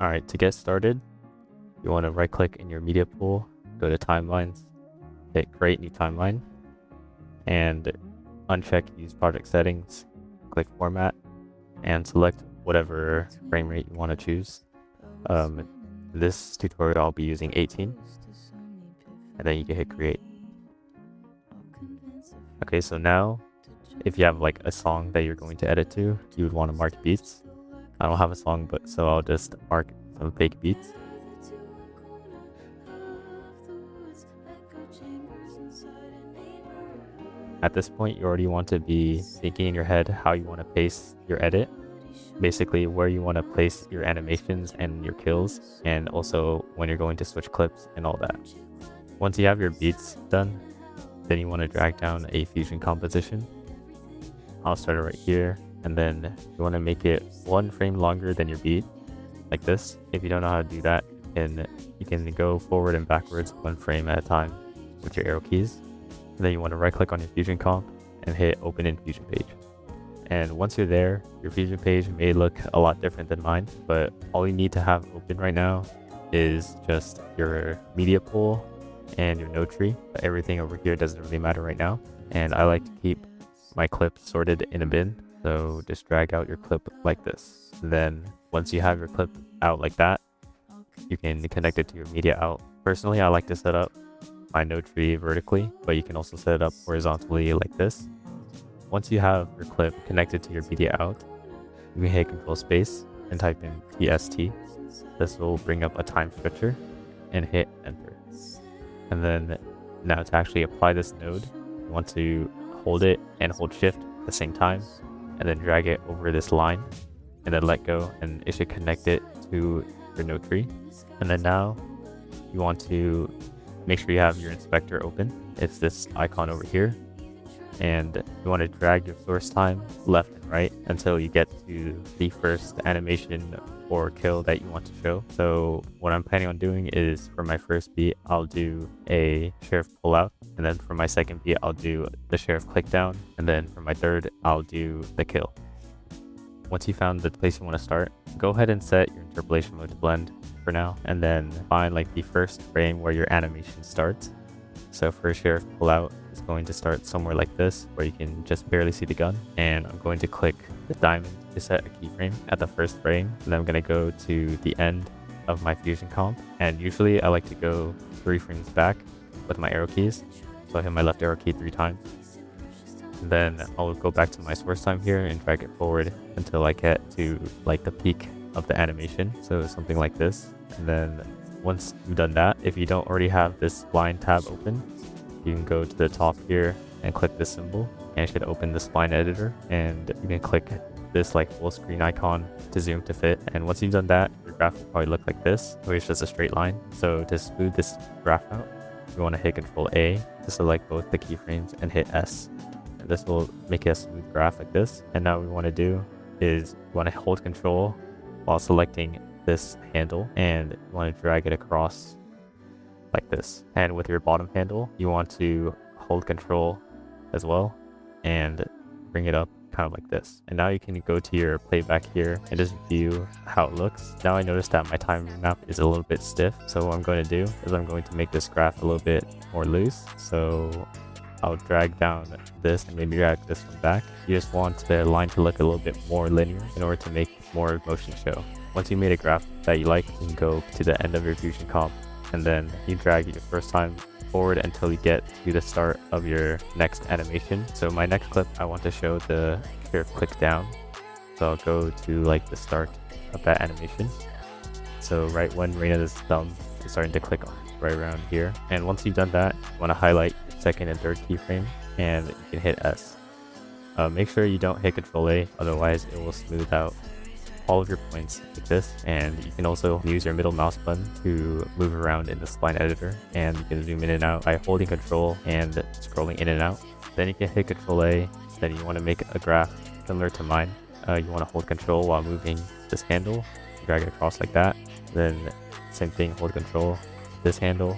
Alright, to get started, you want to right click in your media pool, go to timelines, hit create new timeline, and uncheck use project settings, click format, and select whatever frame rate you want to choose. This tutorial I'll be using 18, and then you can hit create. Okay, so now if you have like a song that you're going to edit to, you would want to mark beats. I don't have a song, but so I'll just mark some fake beats. At this point, you already want to be thinking in your head how you want to pace your edit, basically where you want to place your animations and your kills, and also when you're going to switch clips and all that. Once you have your beats done, then you want to drag down a fusion composition. I'll start it right here, and then you want to make it 1 frame longer than your beat, like this. If you don't know how to do that, you can go forward and backwards 1 frame at a time with your arrow keys. And then you want to right click on your fusion comp and hit open in fusion page. And once you're there, your fusion page may look a lot different than mine, but all you need to have open right now is just your media pool and your node tree. Everything over here doesn't really matter right now, and I like to keep my clips sorted in a bin, so just drag out your clip like this. Then once you have your clip out like that, you can connect it to your media out. Personally, I like to set up my node tree vertically, but you can also set it up horizontally like this. Once you have your clip connected to your media out, you can hit Control Space and type in TST. This will bring up a time stretcher and hit enter. And then now to actually apply this node, you want to hold it and hold shift at the same time, and then drag it over this line and then let go, and it should connect it to your node tree. And then now you want to make sure you have your inspector open. It's this icon over here, and you want to drag your source time left and right until you get to the first animation or kill that you want to show. So what I'm planning on doing is, for my first beat, I'll do a sheriff pullout, and then for my second beat, I'll do the sheriff click down, and then for my third, I'll do the kill. Once you found the place you want to start, go ahead and set your interpolation mode to blend for now, and then find like the first frame where your animation starts. So for sheriff pullout, it's going to start somewhere like this, where you can just barely see the gun, and I'm going to click the diamond to set a keyframe at the first frame, and then I'm going to go to the end of my fusion comp, and usually I like to go 3 frames back with my arrow keys, so I hit my left arrow key 3 times. And then I'll go back to my source time here and drag it forward until I get to like the peak of the animation, so something like this. And then once you've done that, if you don't already have this spline tab open, you can go to the top here and click this symbol, and it should open the spline editor, and you can click this like full screen icon to zoom to fit. And once you've done that, your graph will probably look like this, where it's just a straight line. So to smooth this graph out, you want to hit Control A to select both the keyframes and hit S. And this will make a smooth graph like this. And now what we want to do is we want to hold Control while selecting this handle, and you want to drag it across like this. And with your bottom handle, you want to hold Control as well and bring it up kind of like this. And now you can go to your playback here and just view how it looks. Now I noticed that my time remap is a little bit stiff, so what I'm going to do is I'm going to make this graph a little bit more loose. So I'll drag down this and maybe drag this one back. You just want the line to look a little bit more linear in order to make more motion show. Once you made a graph that you like, you can go to the end of your fusion comp, and then you drag your first time forward until you get to the start of your next animation. So my next clip, I want to show the sheriff click down. So I'll go to like the start of that animation. So right when Reina's thumb is starting to click on, right around here. And once you've done that, you want to highlight second and third keyframe, and you can hit S. Make sure you don't hit Control A, otherwise it will smooth out all of your points like this. And you can also use your middle mouse button to move around in the spline editor, and you can zoom in and out by holding Control and scrolling in and out. Then you can hit Control A. Then you want to make a graph similar to mine. You want to hold Control while moving this handle, drag it across like that. Then same thing, hold Control this handle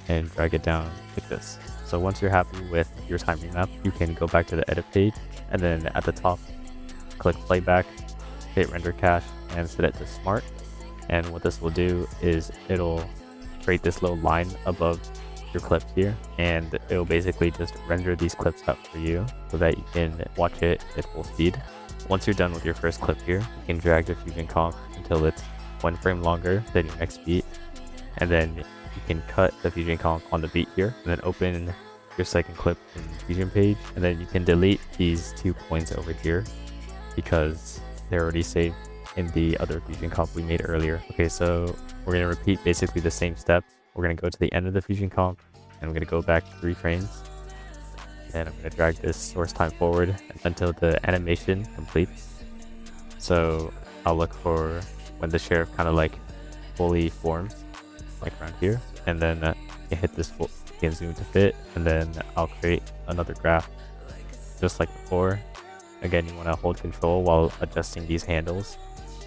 and drag it down like this. So once you're happy with your time remap, you can go back to the edit page, and then at the top, click playback, hit render cache, and set it to smart. And what this will do is it'll create this little line above your clip here, and it'll basically just render these clips up for you so that you can watch it at full speed. Once you're done with your first clip here, you can drag the fusion comp until it's 1 frame longer than your next beat, and then you can cut the fusion comp on the beat here, and then open your second clip in fusion page, and then you can delete these 2 points over here because they're already saved in the other fusion comp we made earlier. Okay, so we're going to repeat basically the same steps. We're going to go to the end of the fusion comp, and we're going to go back 3 frames, and I'm going to drag this source time forward until the animation completes. So I'll look for when the sheriff kind of like fully forms, like around here, and then you can hit this full, you can zoom to fit, and then I'll create another graph just like before. Again, you want to hold control while adjusting these handles.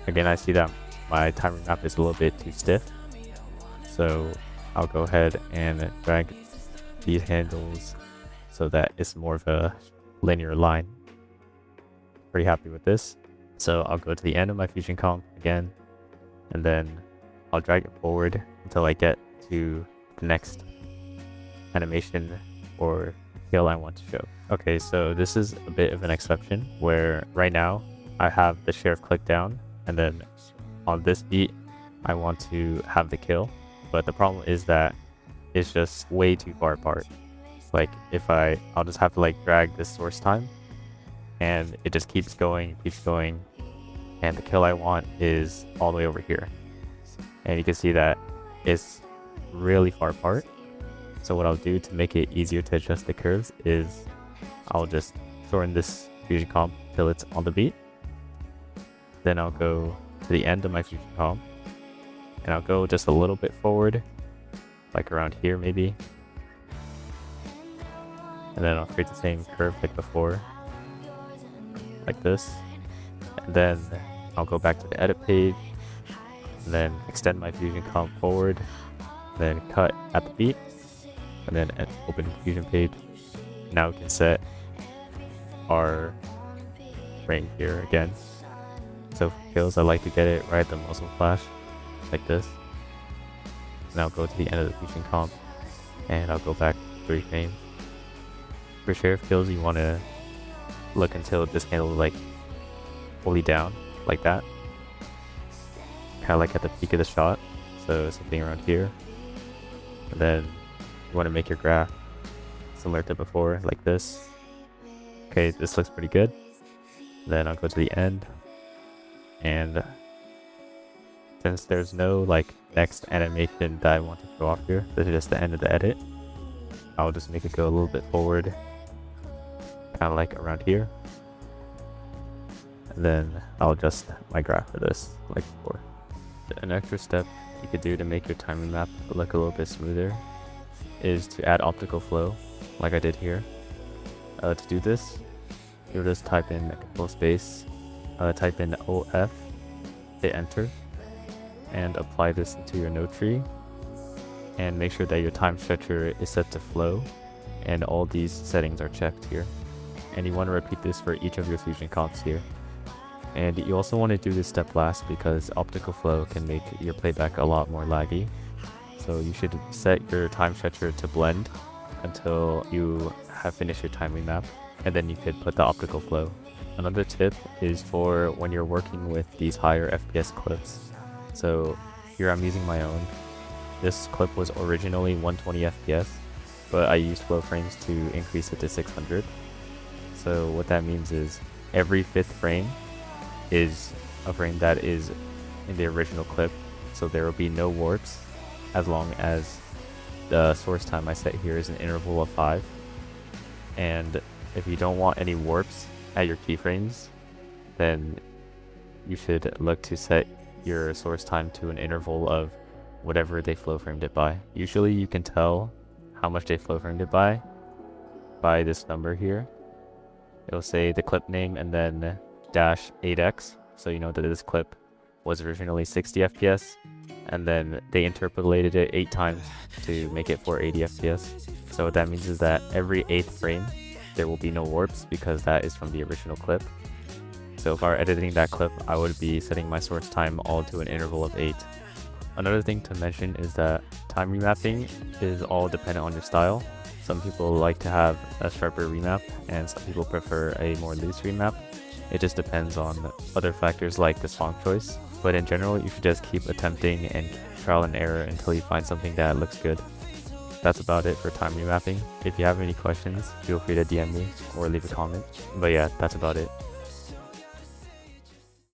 Again, I see that my time remap is a little bit too stiff, so I'll go ahead and drag these handles so that it's more of a linear line. Pretty happy with this. So I'll go to the end of my fusion comp again, and then I'll drag it forward until I get to the next animation or kill I want to show. Okay, so this is a bit of an exception where right now I have the sheriff click down, and then on this beat I want to have the kill, but the problem is that it's just way too far apart. Like if I'll just have to like drag this source time, and it just keeps going, and the kill I want is all the way over here, and you can see that it's really far apart. So what I'll do to make it easier to adjust the curves is I'll just shorten this fusion comp till it's on the beat. Then I'll go to the end of my fusion comp, and I'll go just a little bit forward, like around here maybe. And then I'll create the same curve like before, like this. And then I'll go back to the edit page, and then extend my fusion comp forward, then cut at the beat, and then open fusion page. Now we can set our frame here again. So for kills, I like to get it right at the muzzle flash, like this. And I'll go to the end of the fusion comp, and I'll go back 3 frames. For sheriff kills, you want to look until this handle is like fully down, like that. Kind of like at the peak of the shot, so something around here. And then you want to make your graph similar to before, like this. Okay, this looks pretty good. Then I'll go to the end, and since there's no like next animation that I want to show off here, this is just the end of the edit, I'll just make it go a little bit forward, kind of like around here. And then I'll adjust my graph for this, like before. An extra step you could do to make your timing map look a little bit smoother is to add optical flow, like I did here. To do this, you'll just type in control space, type in OF, hit enter, and apply this into your node tree. And make sure that your time stretcher is set to flow, and all these settings are checked here. And you want to repeat this for each of your fusion comps here. And you also want to do this step last because optical flow can make your playback a lot more laggy. So you should set your time stretcher to blend until you have finished your time remap, and then you could put the optical flow. Another tip is for when you're working with these higher FPS clips. So here I'm using my own. This clip was originally 120 FPS, but I used flow frames to increase it to 600. So what that means is every 5th frame is a frame that is in the original clip, so there will be no warps as long as the source time I set here is an interval of 5. And if you don't want any warps at your keyframes, then you should look to set your source time to an interval of whatever they flow framed it by. Usually you can tell how much they flow framed it by this number here. It'll say the clip name and then -8x, so you know that this clip was originally 60 FPS, and then they interpolated it 8 times to make it 480 FPS. So what that means is that every 8th frame there will be no warps because that is from the original clip. So if I were editing that clip, I would be setting my source time all to an interval of 8. Another thing to mention is that time remapping is all dependent on your style. Some people like to have a sharper remap, and some people prefer a more loose remap. It just depends on other factors like the song choice. But in general, you should just keep attempting and trial and error until you find something that looks good. That's about it for time remapping. If you have any questions, feel free to DM me or leave a comment. But yeah, that's about it.